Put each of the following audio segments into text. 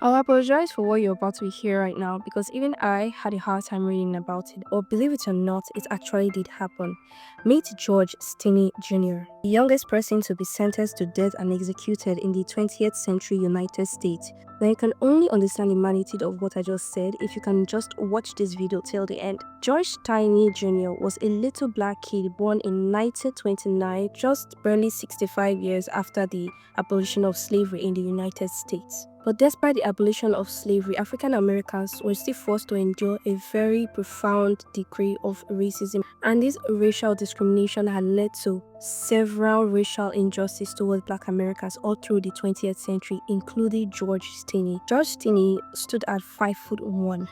I'll apologize for what you're about to hear right now because even I had a hard time reading about it. Or believe it or not, it actually did happen. Meet George Stinney Jr., the youngest person to be sentenced to death and executed in the 20th century United States. Now you can only understand the magnitude of what I just said if you can just watch this video till the end. George Stinney Jr. was a little black kid born in 1929, just barely 65 years after the abolition of slavery in the United States. But despite the abolition of slavery, African Americans were still forced to endure a very profound degree of racism, and this racial discrimination had led to several racial injustices towards Black Americans all through the 20th century, including George Stinney. George Stinney stood at 5'1",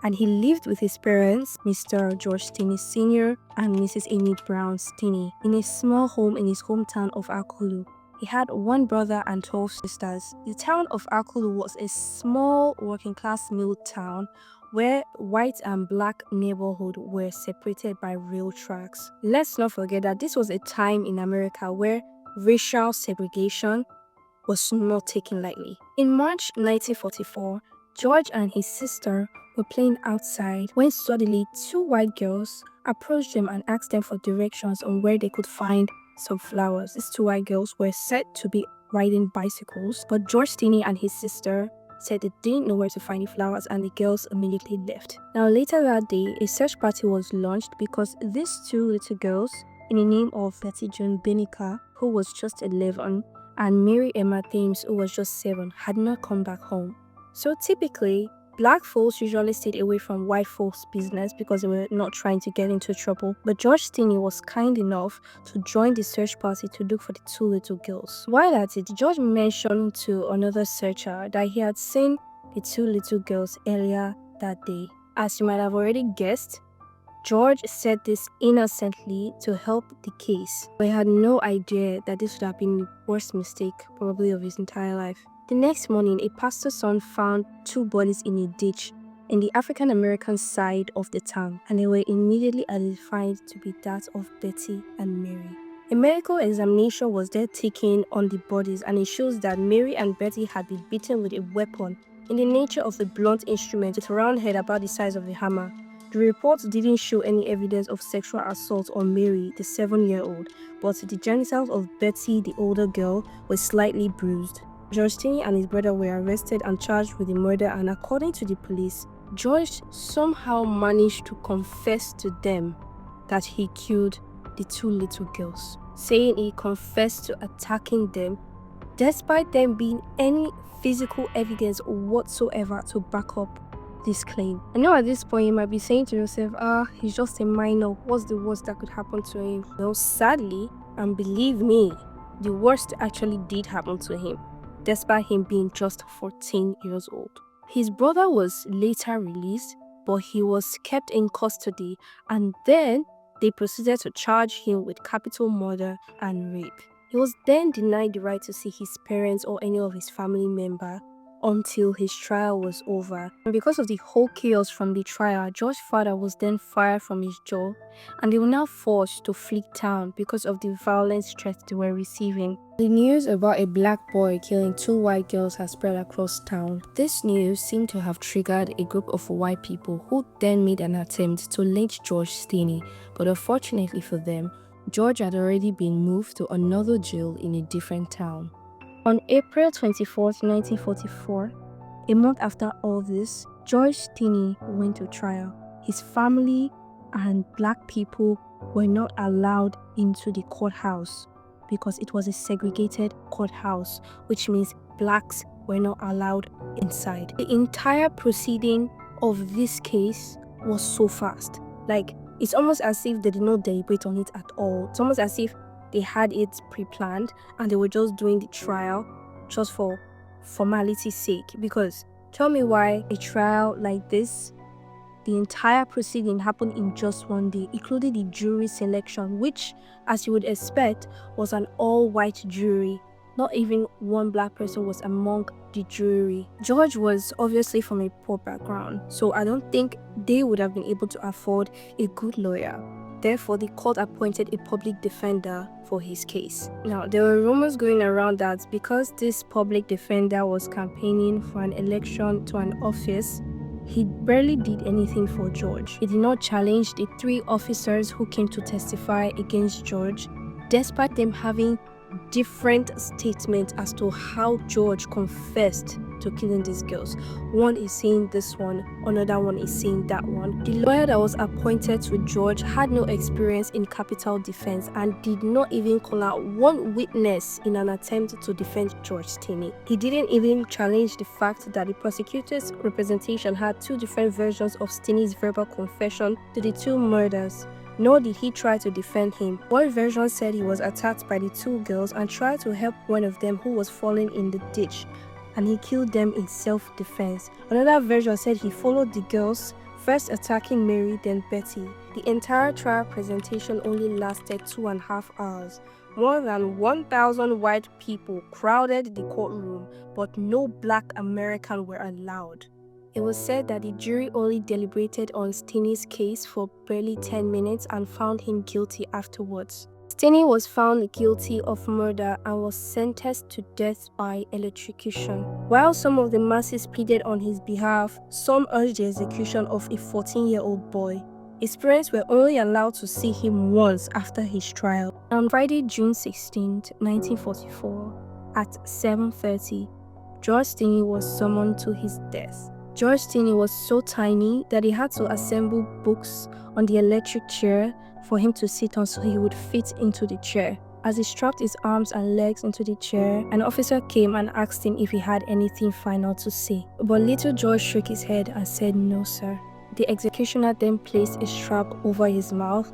and he lived with his parents, Mr. George Stinney Sr. and Mrs. Amy Brown Stinney, in a small home in his hometown of Akulu. He had one brother and 12 sisters. The town of Akulu was a small working-class mill town where white and black neighborhood were separated by rail tracks. Let's not forget that this was a time in America where racial segregation was not taken lightly. In March 1944, George and his sister were playing outside when suddenly two white girls approached them and asked them for directions on where they could find some flowers. These two white girls were said to be riding bicycles, but George Stinney and his sister said they didn't know where to find the flowers and the girls immediately left. Now later that day, a search party was launched because these two little girls, in the name of Betty Joan Benica, who was just 11, and Mary Emma Thames, who was just 7, had not come back home. So typically, Black folks usually stayed away from white folks' business because they were not trying to get into trouble. But George Stinney was kind enough to join the search party to look for the two little girls. While at it, George mentioned to another searcher that he had seen the two little girls earlier that day. As you might have already guessed, George said this innocently to help the case, but he had no idea that this would have been the worst mistake probably of his entire life. The next morning, a pastor's son found two bodies in a ditch in the African American side of the town, and they were immediately identified to be that of Betty and Mary. A medical examination was then taken on the bodies, and it shows that Mary and Betty had been beaten with a weapon in the nature of a blunt instrument with a round head about the size of a hammer. The reports didn't show any evidence of sexual assault on Mary, the 7-year-old, but the genitals of Betty, the older girl, were slightly bruised. George Stinney and his brother were arrested and charged with the murder, and according to the police, George somehow managed to confess to them that he killed the two little girls, saying he confessed to attacking them despite there being any physical evidence whatsoever to back up this claim. I know at this point you might be saying to yourself, he's just a minor, what's the worst that could happen to him? Well, sadly, and believe me, the worst actually did happen to him, despite him being just 14 years old. His brother was later released, but he was kept in custody, and then they proceeded to charge him with capital murder and rape. He was then denied the right to see his parents or any of his family members until his trial was over. And because of the whole chaos from the trial, George's father was then fired from his job, and they were now forced to flee town because of the violent threats they were receiving. The news about a black boy killing two white girls has spread across town. This news seemed to have triggered a group of white people who then made an attempt to lynch George Stinney, but unfortunately for them, George had already been moved to another jail in a different town. On April 24, 1944, a month after all this, George Stinney went to trial. His family and black people were not allowed into the courthouse because it was a segregated courthouse, which means blacks were not allowed inside. The entire proceeding of this case was so fast. It's almost as if they did not deliberate on it at all. It's almost as if they had it pre-planned and they were just doing the trial just for formality's sake. Because tell me why a trial like this, the entire proceeding happened in just one day, including the jury selection, which, as you would expect, was an all-white jury. Not even one black person was among the jury. George was obviously from a poor background, so I don't think they would have been able to afford a good lawyer. Therefore, the court appointed a public defender for his case. Now, there were rumors going around that because this public defender was campaigning for an election to an office, he barely did anything for George. He did not challenge the 3 officers who came to testify against George, despite them having different statements as to how George confessed to killing these girls. One is saying this one, another one is saying that one. The lawyer that was appointed to George had no experience in capital defense and did not even call out one witness in an attempt to defend George Stinney. He didn't even challenge the fact that the prosecutor's representation had 2 different versions of Stinney's verbal confession to the 2 murders. Nor did he try to defend him. One version said he was attacked by the 2 girls and tried to help one of them who was falling in the ditch, and he killed them in self-defense. Another version said he followed the girls, first attacking Mary, then Betty. The entire trial presentation only lasted 2.5 hours. More than 1,000 white people crowded the courtroom, but no Black American were allowed. It was said that the jury only deliberated on Stinney's case for barely 10 minutes and found him guilty afterwards. Stinney was found guilty of murder and was sentenced to death by electrocution. While some of the masses pleaded on his behalf, some urged the execution of a 14-year-old boy. His parents were only allowed to see him once after his trial. On Friday, June 16, 1944, at 7:30, George Stinney was summoned to his death. George Stinney was so tiny that he had to assemble books on the electric chair for him to sit on so he would fit into the chair. As he strapped his arms and legs into the chair, an officer came and asked him if he had anything final to say. But little George shook his head and said, "No, sir." The executioner then placed a strap over his mouth,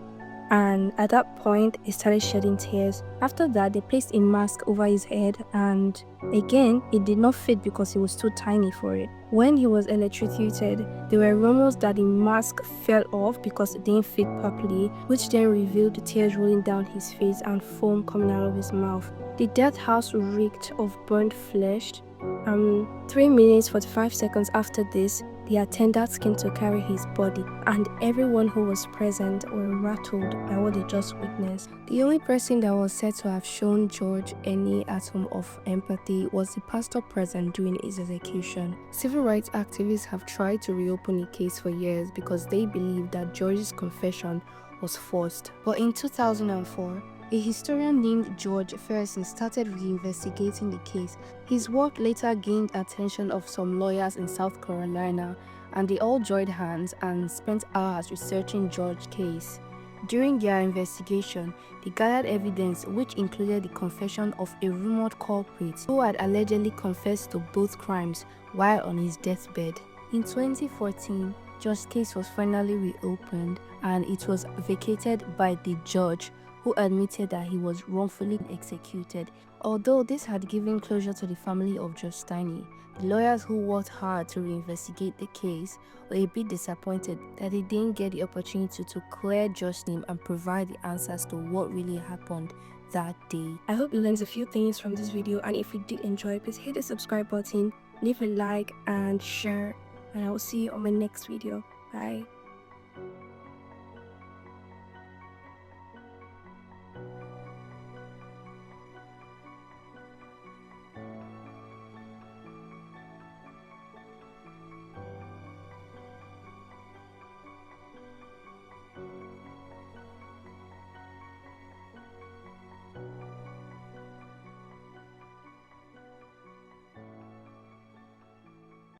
and at that point, he started shedding tears. After that, they placed a mask over his head, and again, it did not fit because he was too tiny for it. When he was electrocuted, there were rumors that the mask fell off because it didn't fit properly, which then revealed the tears rolling down his face and foam coming out of his mouth. The death house reeked of burnt flesh. 3 minutes 45 seconds after this, the attendants came to carry his body, and everyone who was present were rattled by what they just witnessed. The only person that was said to have shown George any atom of empathy was the pastor present during his execution. Civil rights activists have tried to reopen the case for years because they believe that George's confession was forced. But in 2004, a historian named George Ferguson started reinvestigating the case. His work later gained attention of some lawyers in South Carolina, and they all joined hands and spent hours researching George's case. During their investigation, they gathered evidence which included the confession of a rumored culprit who had allegedly confessed to both crimes while on his deathbed. In 2014, George's case was finally reopened, and it was vacated by the judge, who admitted that he was wrongfully executed. Although this had given closure to the family of George Stinney, the lawyers who worked hard to reinvestigate the case were a bit disappointed that they didn't get the opportunity to clear George's name and provide the answers to what really happened that day. I hope you learned a few things from this video, and if you did enjoy, please hit the subscribe button, leave a like and share, and I will see you on my next video. Bye.